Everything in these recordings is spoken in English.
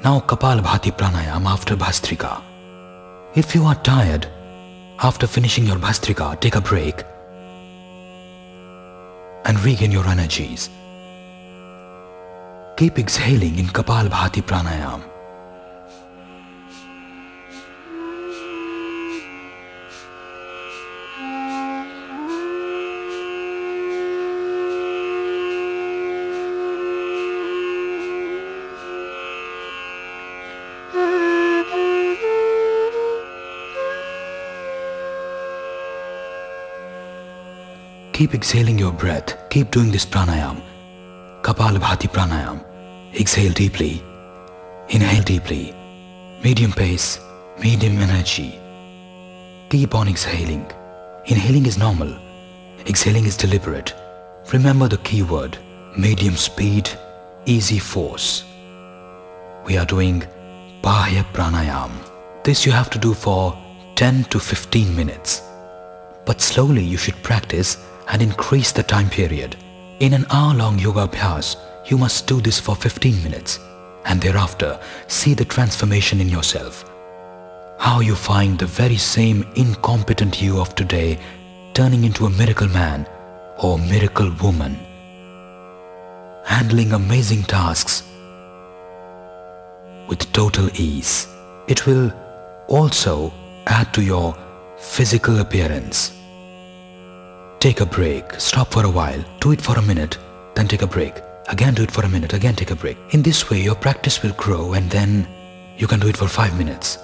Now Kapalbhati Pranayama after Bhastrika. If you are tired, after finishing your Bhastrika, take a break and regain your energies. Keep exhaling in Kapalbhati Pranayama. Keep exhaling your breath. Keep doing this pranayam. Kapalbhati pranayam. Exhale deeply. Inhale deeply. Medium pace, medium energy. Keep on exhaling. Inhaling is normal. Exhaling is deliberate. Remember the key word. Medium speed, easy force. We are doing Bahya pranayam. This you have to do for 10 to 15 minutes. But slowly you should practice and increase the time period. In an hour-long yoga abhyas, you must do this for 15 minutes and thereafter see the transformation in yourself. How you find the very same incompetent you of today turning into a miracle man or miracle woman, handling amazing tasks with total ease. It will also add to your physical appearance. Take a break, stop for a while, do it for a minute, then take a break. Again do it for a minute, again take a break. In this way your practice will grow and then you can do it for 5 minutes.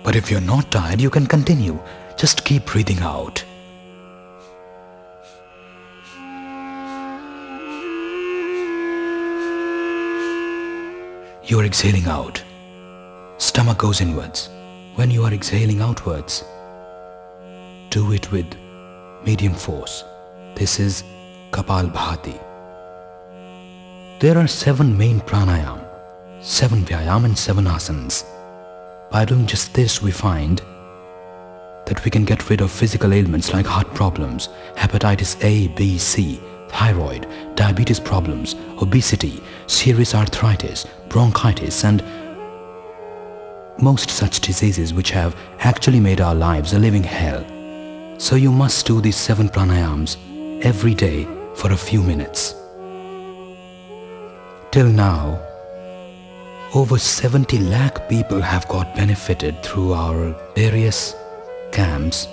But if you're not tired, you can continue. Just keep breathing out. You're exhaling out. Stomach goes inwards. When you are exhaling outwards, do it with medium force. This is Kapalbhati. There are 7 main pranayam, 7 vyayam and 7 asanas. By doing just this, we find that we can get rid of physical ailments like heart problems, hepatitis A, B, C, thyroid, diabetes problems, obesity, serious arthritis, bronchitis and most such diseases which have actually made our lives a living hell. So you must do these 7 pranayams every day for a few minutes. Till now, over 70 lakh people have got benefited through our various camps,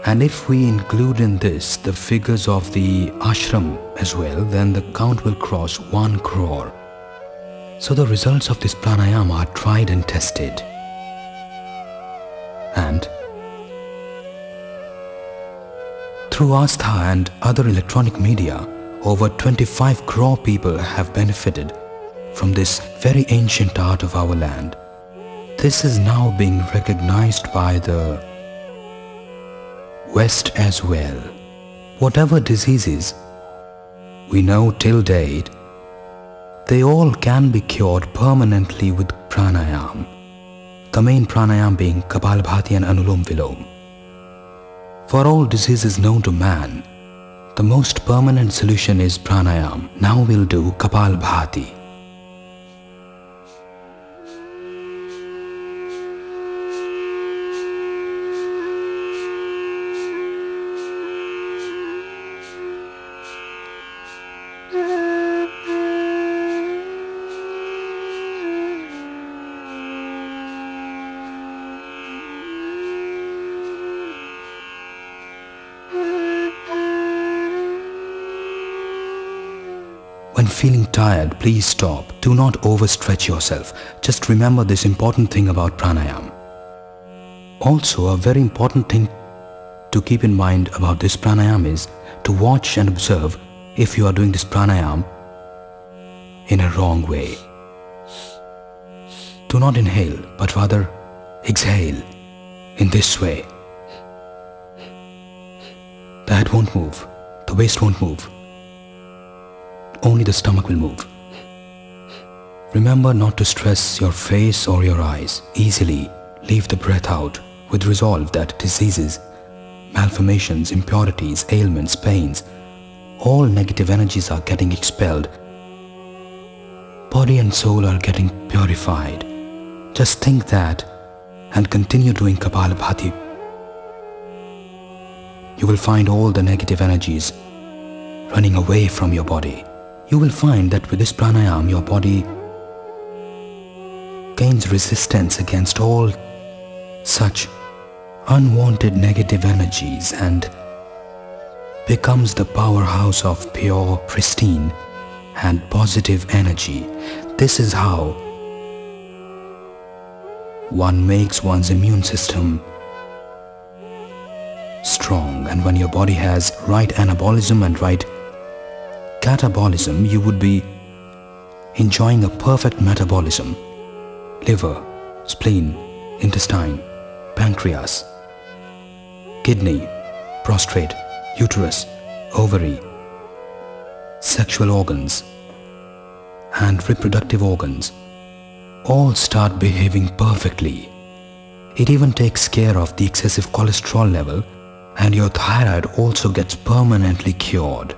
and if we include in this the figures of the ashram as well, then the count will cross 1 crore. So the results of this pranayama are tried and tested. And through Astha and other electronic media, over 25 crore people have benefited from this very ancient art of our land. This is now being recognized by the West as well. Whatever diseases we know till date, they all can be cured permanently with pranayam. The main pranayam being Kapalbhati and Anulom Vilom. For all diseases known to man, the most permanent solution is pranayam. Now we'll do Kapalbhati. When feeling tired, please stop. Do not overstretch yourself. Just remember this important thing about pranayam. Also, a very important thing to keep in mind about this pranayam is to watch and observe if you are doing this pranayam in a wrong way. Do not inhale, but rather exhale in this way. The head won't move, the waist won't move. Only the stomach will move. Remember not to stress your face or your eyes. Easily leave the breath out with resolve that diseases, malformations, impurities, ailments, pains, all negative energies are getting expelled body and soul are getting purified. Just think that and continue doing Kapalbhati. You will find all the negative energies running away from your body. You will find that with this pranayama, your body gains resistance against all such unwanted negative energies and becomes the powerhouse of pure, pristine and positive energy. This is how one makes one's immune system strong, and when your body has right anabolism and right catabolism, you would be enjoying a perfect metabolism. Liver, spleen, intestine, pancreas, kidney, prostate, uterus, ovary, sexual organs and reproductive organs all start behaving perfectly. It even takes care of the excessive cholesterol level, and your thyroid also gets permanently cured.